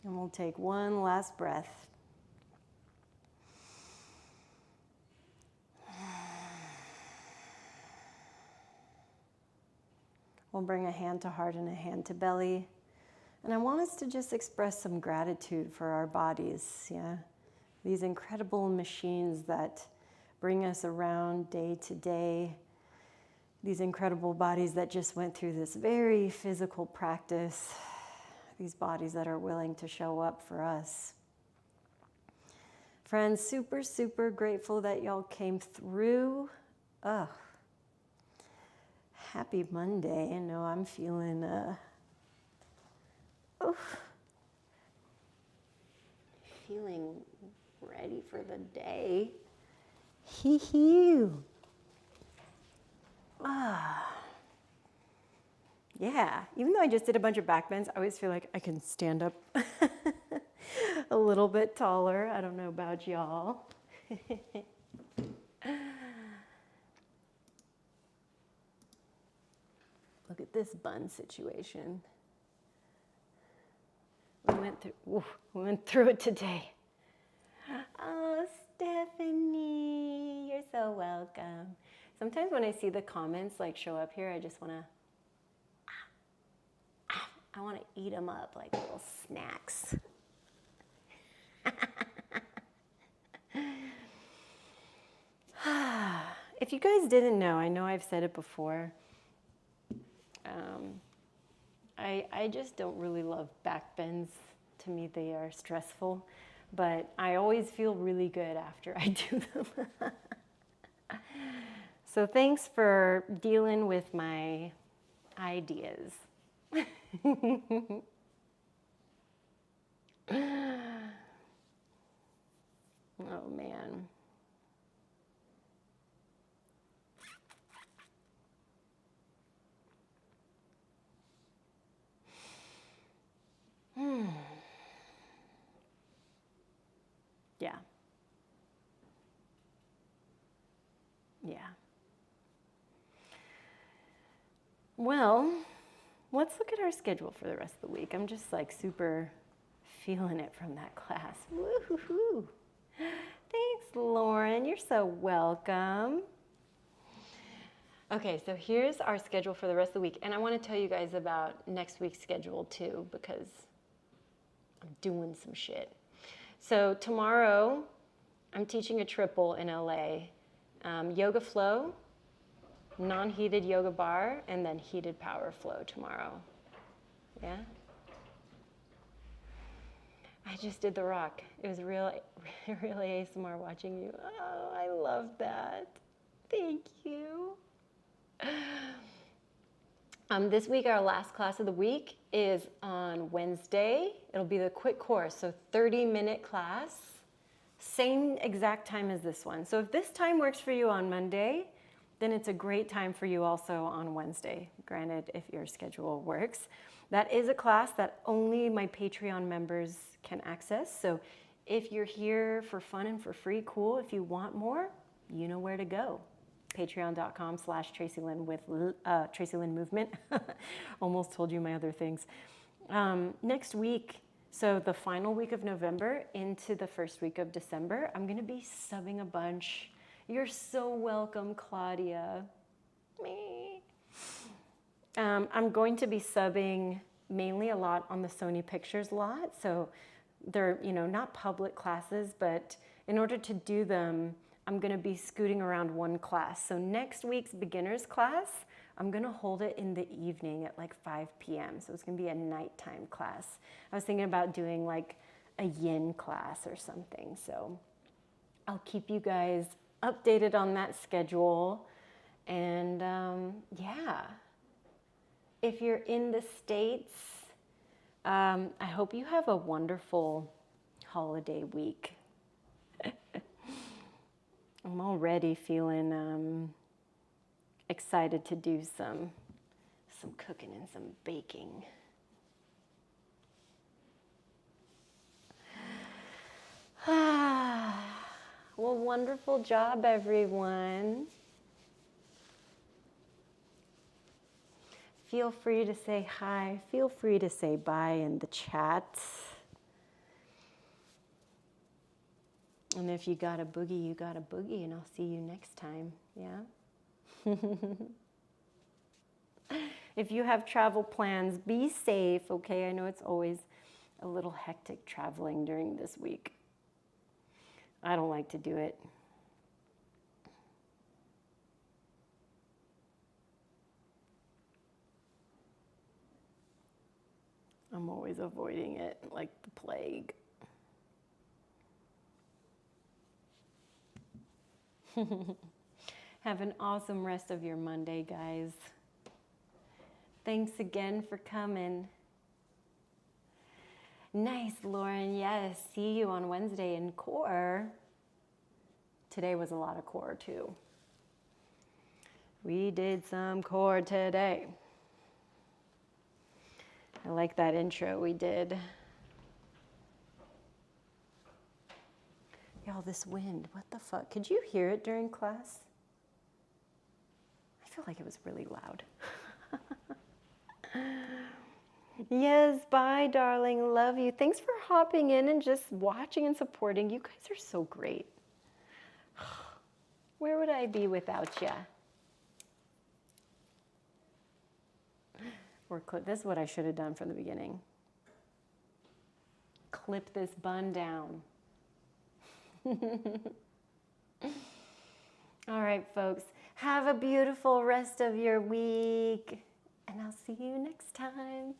And we'll take one last breath. We'll bring a hand to heart and a hand to belly. And I want us to just express some gratitude for our bodies, yeah? These incredible machines that bring us around day to day. These incredible bodies that just went through this very physical practice. These bodies that are willing to show up for us. Friends, super, super grateful that y'all came through. Ugh. Happy Monday. I know I'm feeling, feeling ready for the day. Hee-hee. Yeah, even though I just did a bunch of back bends, I always feel like I can stand up a little bit taller. I don't know about y'all. Look at this bun situation. We went through it today. Oh, Stephanie, you're so welcome. Sometimes when I see the comments like show up here, I just want to eat them up like little snacks. If you guys didn't know, I know I've said it before. I just don't really love back bends. To me, they are stressful, but I always feel really good after I do them. So thanks for dealing with my ideas. Oh, man. Yeah. Yeah. Well, let's look at our schedule for the rest of the week. I'm just like super feeling it from that class. Woo-hoo-hoo. Thanks, Lauren. You're so welcome. Okay, so here's our schedule for the rest of the week. And I want to tell you guys about next week's schedule too, because I'm doing some shit. So tomorrow, I'm teaching a triple in LA. Yoga flow, non-heated yoga bar, and then heated power flow tomorrow. Yeah? I just did the rock. It was really ASMR watching you. Oh, I love that. Thank you. This week, our last class of the week is on Wednesday. It'll be the quick course, so 30-minute class. Same exact time as this one. So if this time works for you on Monday, then it's a great time for you also on Wednesday, granted, if your schedule works. That is a class that only my Patreon members can access. So if you're here for fun and for free, cool. If you want more, you know where to go. Patreon.com/Tracy Lynn with Tracy Lynn Movement. Almost told you my other things. Next week, so the final week of November into the first week of December, I'm going to be subbing a bunch. You're so welcome, Claudia. Me. I'm going to be subbing mainly a lot on the Sony Pictures lot. So they're, not public classes, but in order to do them, I'm going to be scooting around one class. So next week's beginners class, I'm going to hold it in the evening at like 5 p.m. So it's going to be a nighttime class. I was thinking about doing like a yin class or something. So I'll keep you guys updated on that schedule. And yeah, if you're in the States, I hope you have a wonderful holiday week. I'm already feeling excited to do some cooking and some baking. Well, wonderful job, everyone. Feel free to say hi. Feel free to say bye in the chat. And if you got a boogie, you got a boogie, and I'll see you next time. Yeah? If you have travel plans, be safe, okay? I know it's always a little hectic traveling during this week. I don't like to do it. I'm always avoiding it like the plague. Have an awesome rest of your Monday, guys. Thanks again for coming. Nice, Lauren. Yes, see you on Wednesday in core. Today was a lot of core, too. We did some core today. I like that intro we did. Y'all, this wind, what the fuck? Could you hear it during class? I feel like it was really loud. Yes, bye, darling. Love you. Thanks for hopping in and just watching and supporting. You guys are so great. Where would I be without ya? Or clip. This is what I should have done from the beginning. Clip this bun down. All right, folks. Have a beautiful rest of your week. And I'll see you next time.